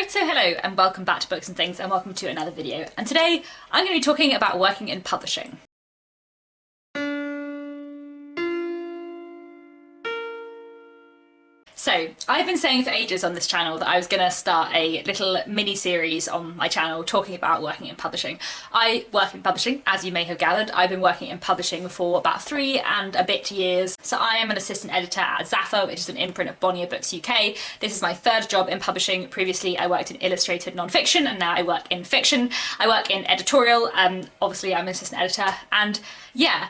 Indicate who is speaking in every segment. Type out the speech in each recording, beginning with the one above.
Speaker 1: Right, so hello and welcome back to Books and Things and welcome to another video. And today I'm going to be talking about working in publishing. So, I've been saying for ages on this channel that I was going to start a little mini-series on my channel talking about working in publishing. I work in publishing, as you may have gathered. I've been working in publishing for about 3 and a bit years. So I am an assistant editor at Zaffa, which is an imprint of Bonnier Books UK. This is my 3rd job in publishing. Previously I worked in illustrated non-fiction and now I work in fiction. I work in editorial, obviously I'm an assistant editor, and yeah,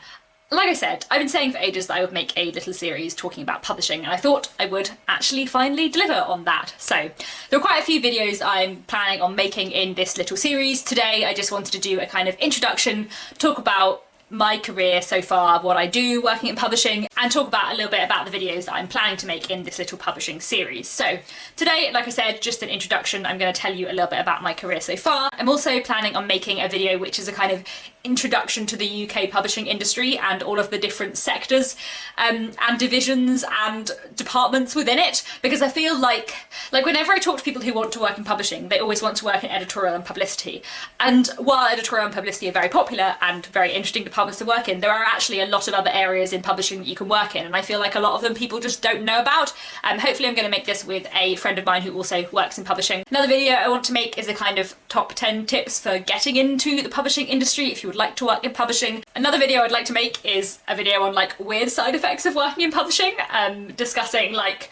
Speaker 1: like I said, I've been saying for ages that I would make a little series talking about publishing, and I thought I would actually finally deliver on that. So there are quite a few videos I'm planning on making in this little series. Today I just wanted to do a kind of introduction, talk about my career so far, what I do working in publishing, and talk about a little bit about the videos that I'm planning to make in this little publishing series. So today, like I said, just an introduction. I'm going to tell you a little bit about my career so far. I'm also planning on making a video which is a kind of introduction to the UK publishing industry and all of the different sectors and divisions and departments within it, because I feel like whenever I talk to people who want to work in publishing, they always want to work in editorial and publicity. And while editorial and publicity are very popular and very interesting departments to work in, there are actually a lot of other areas in publishing that you can work in, and I feel like a lot of them people just don't know about. Hopefully I'm going to make this with a friend of mine who also works in publishing. Another video I want to make is a kind of top 10 tips for getting into the publishing industry if you would like to work in publishing. Another video I'd like to make is a video on like weird side effects of working in publishing, discussing like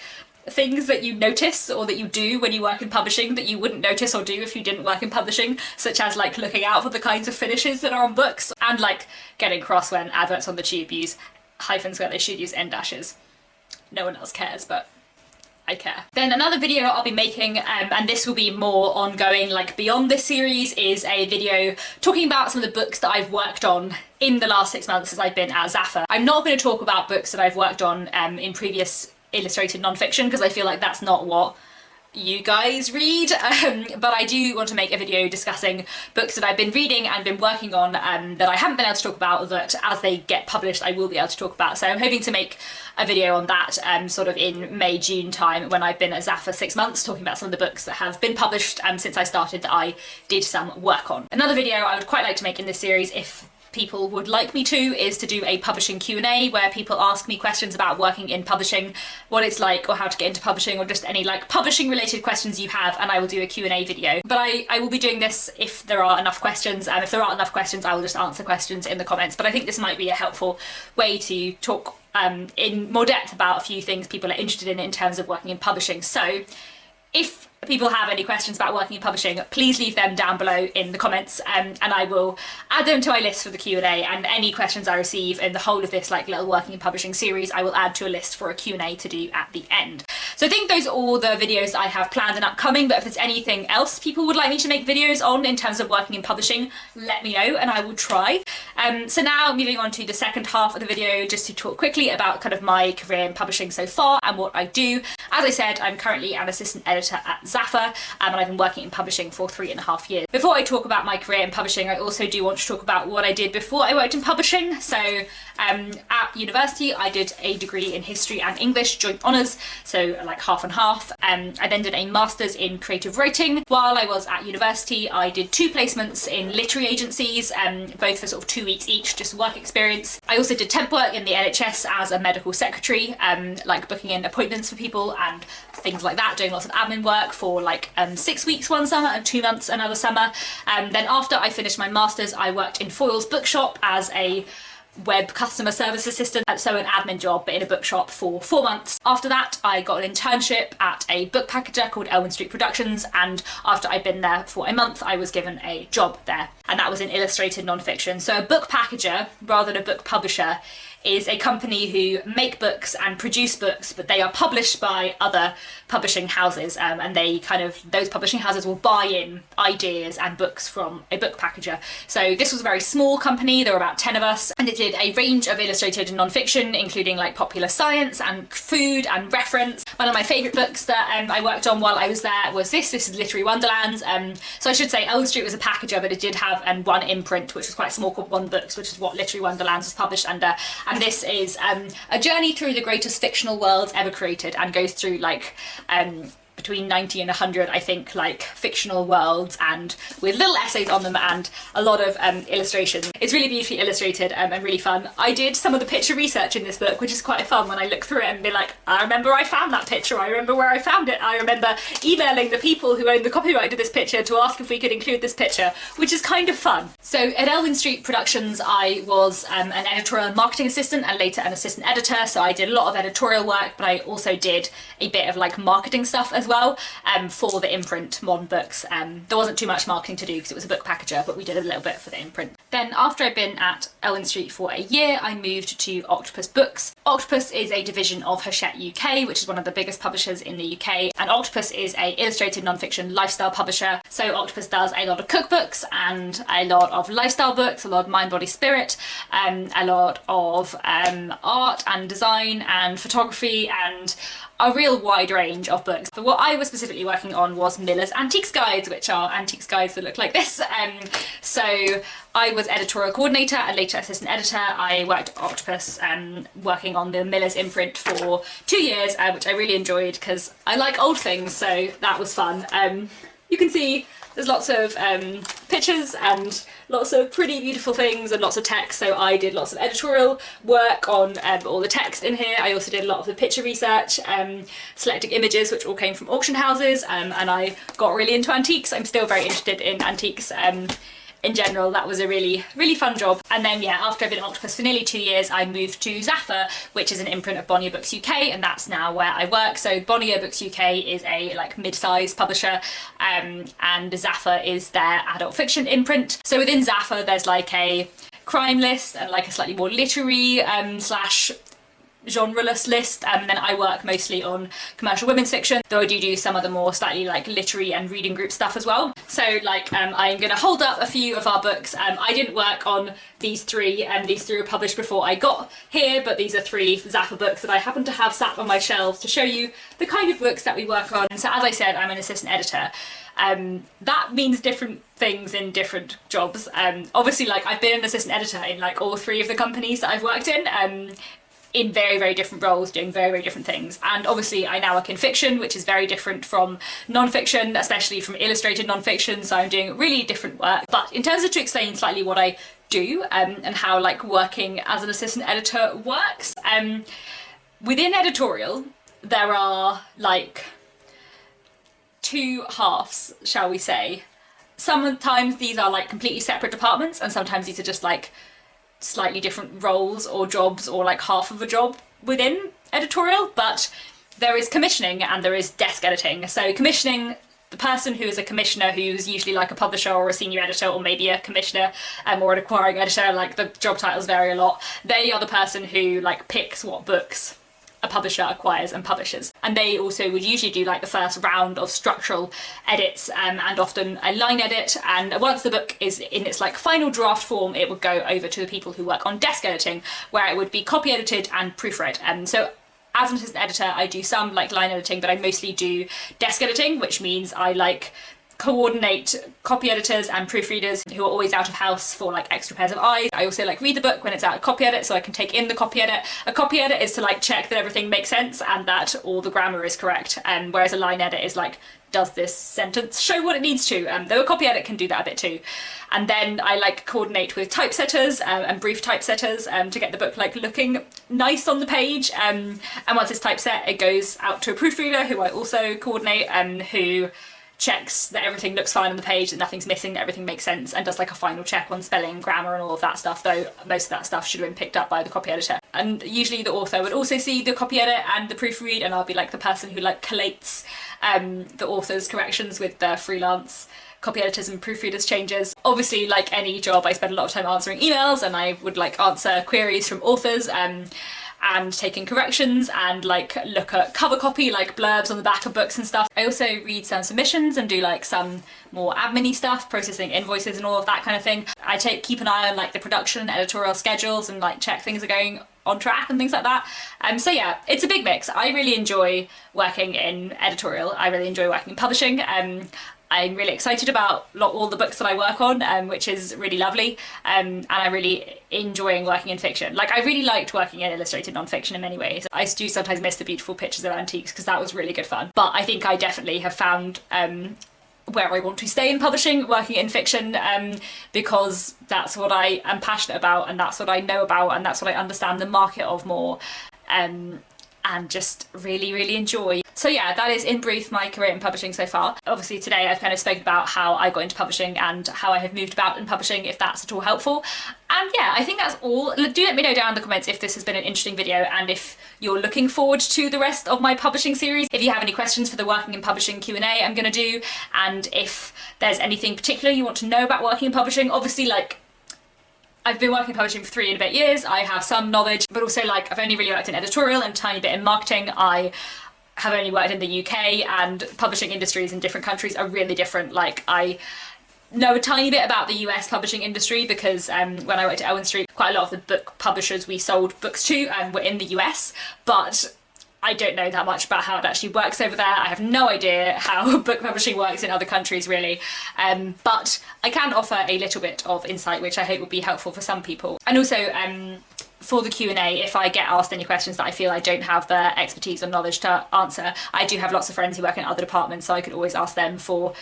Speaker 1: things that you notice or that you do when you work in publishing that you wouldn't notice or do if you didn't work in publishing, such as like looking out for the kinds of finishes that are on books, and like getting cross when adverts on the tube use hyphens where they should use end dashes. No one else cares, but I care. Then another video I'll be making, and this will be more ongoing, like beyond this series, is a video talking about some of the books that I've worked on in the last 6 months as I've been at Zaffa. I'm not going to talk about books that I've worked on in previous illustrated non-fiction, because I feel like that's not what you guys read, but I do want to make a video discussing books that I've been reading and been working on that I haven't been able to talk about, that as they get published I will be able to talk about. So I'm hoping to make a video on that sort of in May, June time, when I've been at Zaffa for 6 months, talking about some of the books that have been published since I started that I did some work on. Another video I would quite like to make in this series, if people would like me to, is to do a publishing Q&A where people ask me questions about working in publishing, what it's like, or how to get into publishing, or just any like publishing related questions you have, and I will do a Q&A video. But I will be doing this if there are enough questions, and if there aren't enough questions I will just answer questions in the comments. But I think this might be a helpful way to talk in more depth about a few things people are interested in terms of working in publishing. So if people have any questions about working in publishing, please leave them down below in the comments, and I will add them to my list for the Q&A, and any questions I receive in the whole of this like little working in publishing series I will add to a list for a Q&A to do at the end. So I think those are all the videos I have planned and upcoming, but if there's anything else people would like me to make videos on in terms of working in publishing, let me know and I will try. So now moving on to the second half of the video, just to talk quickly about kind of my career in publishing so far and what I do. As I said, I'm currently an assistant editor at Zaffa, and I've been working in publishing for 3.5 years. Before I talk about my career in publishing, I also do want to talk about what I did before I worked in publishing. So at university I did a degree in history and English, joint honours, so like half and half. I then did a master's in creative writing. While I was at university I did 2 placements in literary agencies, both for sort of 2 weeks each, just work experience. I also did temp work in the NHS as a medical secretary, like booking in appointments for people and things like that, doing lots of admin work for like 6 weeks one summer and 2 months another summer. Then after I finished my master's I worked in Foyle's bookshop as a web customer service assistant, so an admin job but in a bookshop for 4 months. After that I got an internship at a book packager called Elwyn Street Productions, and after I'd been there for a month I was given a job there, and that was in illustrated non-fiction. So a book packager rather than a book publisher is a company who make books and produce books, but they are published by other publishing houses, and they kind of, those publishing houses will buy in ideas and books from a book packager. So this was a very small company, there were about 10 of us, and it did a range of illustrated and non-fiction, including like popular science and food and reference. One of my favourite books that I worked on while I was there was this is Literary Wonderlands. So I should say Elm Street was a packager, but it did have one imprint which was quite small called One Books, which is what Literary Wonderlands was published under. And this is a journey through the greatest fictional worlds ever created, and goes through like between 90 and 100, I think, like fictional worlds, and with little essays on them and a lot of illustrations. It's really beautifully illustrated and really fun. I did some of the picture research in this book, which is quite fun when I look through it and be like, I remember I found that picture, I remember where I found it, I remember emailing the people who own the copyright to this picture to ask if we could include this picture, which is kind of fun. So at Elwyn Street Productions, I was an editorial and marketing assistant and later an assistant editor, so I did a lot of editorial work, but I also did a bit of like marketing stuff as well for the imprint Modern Books. There wasn't too much marketing to do because it was a book packager, but we did a little bit for the imprint. Then after I'd been at Elwyn Street for a year, I moved to Octopus Books. Octopus is a division of Hachette UK, which is one of the biggest publishers in the UK, and Octopus is a illustrated non-fiction lifestyle publisher. So Octopus does a lot of cookbooks and a lot of lifestyle books, a lot of mind, body, spirit, a lot of art and design and photography, and a real wide range of books. But what I was specifically working on was Miller's Antiques Guides, which are antiques guides that look like this. So I was editorial coordinator and later assistant editor. I worked at Octopus working on the Miller's imprint for 2 years, which I really enjoyed because I like old things, so that was fun. You can see there's lots of pictures and lots of pretty beautiful things and lots of text, so I did lots of editorial work on all the text in here. I also did a lot of the picture research, selecting images which all came from auction houses, and I got really into antiques. I'm still very interested in antiques in general. That was a really, really fun job. And then yeah, after I've been at Octopus for nearly 2 years, I moved to Zaffa, which is an imprint of Bonnier Books UK, and that's now where I work. So Bonnier Books UK is a like mid-sized publisher, and Zaffa is their adult fiction imprint. So within Zaffa, there's like a crime list and like a slightly more literary slash genre-less list, and then I work mostly on commercial women's fiction, though I do some of the more slightly like literary and reading group stuff as well. So like I'm going to hold up a few of our books. I didn't work on these three, and these three were published before I got here, but these are 3 Zaffa books that I happen to have sat on my shelves to show you the kind of books that we work on. So as I said, I'm an assistant editor. That means different things in different jobs. Obviously, like I've been an assistant editor in like all 3 of the companies that I've worked in very, very different roles, doing very, very different things. And obviously I now work in fiction, which is very different from non-fiction, especially from illustrated non-fiction, so I'm doing really different work. But in terms of to explain slightly what I do and how like working as an assistant editor works, within editorial there are like 2 halves, shall we say. Sometimes these are like completely separate departments, and sometimes these are just like slightly different roles or jobs, or like half of a job within editorial. But there is commissioning and there is desk editing. So commissioning, the person who is a commissioner, who's usually like a publisher or a senior editor or maybe a commissioner or an acquiring editor, like the job titles vary a lot, they are the person who like picks what books a publisher acquires and publishes. And they also would usually do like the first round of structural edits and often a line edit, and once the book is in its like final draft form, it would go over to the people who work on desk editing, where it would be copy edited and proofread. And so as an assistant editor, I do some like line editing, but I mostly do desk editing, which means I like coordinate copy editors and proofreaders who are always out of house for like extra pairs of eyes. I also like read the book when it's out of copy edit so I can take in the copy edit. A copy edit is to like check that everything makes sense and that all the grammar is correct, whereas a line edit is like, does this sentence show what it needs to? Though a copy edit can do that a bit too. And then I like coordinate with typesetters and brief typesetters to get the book like looking nice on the page. And once it's typeset, it goes out to a proofreader who I also coordinate, who checks that everything looks fine on the page, that nothing's missing, that everything makes sense, and does like a final check on spelling, grammar and all of that stuff, though most of that stuff should have been picked up by the copy editor. And usually the author would also see the copy edit and the proofread, and I'll be like the person who like collates the author's corrections with the freelance copy editors and proofreaders changes. Obviously, like any job, I spend a lot of time answering emails, and I would like answer queries from authors and taking corrections and like look at cover copy, like blurbs on the back of books and stuff. I also read some submissions and do like some more admin-y stuff, processing invoices and all of that kind of thing. I keep an eye on like the production and editorial schedules and like check things are going on track and things like that. So yeah, it's a big mix. I really enjoy working in editorial. I really enjoy working in publishing. I'm really excited about all the books that I work on, which is really lovely, and I'm really enjoying working in fiction. Like, I really liked working in illustrated non-fiction in many ways. I do sometimes miss the beautiful pictures of antiques because that was really good fun. But I think I definitely have found where I want to stay in publishing, working in fiction, because that's what I am passionate about, and that's what I know about, and that's what I understand the market of more, and just really, really enjoy. So yeah, that is in brief my career in publishing so far. Obviously today I've kind of spoken about how I got into publishing and how I have moved about in publishing, if that's at all helpful. And yeah, I think that's all. Do let me know down in the comments if this has been an interesting video and if you're looking forward to the rest of my publishing series. If you have any questions for the working in publishing Q&A I'm going to do, and if there's anything particular you want to know about working in publishing. Obviously, like, I've been working in publishing for 3 and a bit years. I have some knowledge, but also, like, I've only really worked in editorial and a tiny bit in marketing. I have only worked in the UK, and publishing industries in different countries are really different. Like, I know a tiny bit about the US publishing industry because when I worked at Owen Street, quite a lot of the book publishers we sold books to were in the US, but I don't know that much about how it actually works over there. I have no idea how book publishing works in other countries, really. But I can offer a little bit of insight, which I hope will be helpful for some people. And also, for the Q&A, if I get asked any questions that I feel I don't have the expertise or knowledge to answer, I do have lots of friends who work in other departments, so I could always ask them for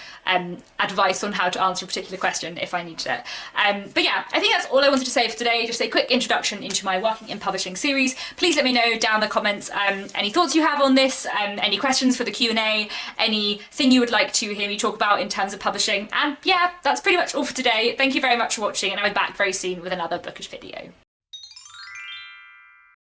Speaker 1: advice on how to answer a particular question if I needed it. But yeah, I think that's all I wanted to say for today. Just a quick introduction into my working in publishing series. Please let me know down in the comments any thoughts you have on this, any questions for the Q&A, anything you would like to hear me talk about in terms of publishing. And yeah, that's pretty much all for today. Thank you very much for watching, and I'll be back very soon with another bookish video.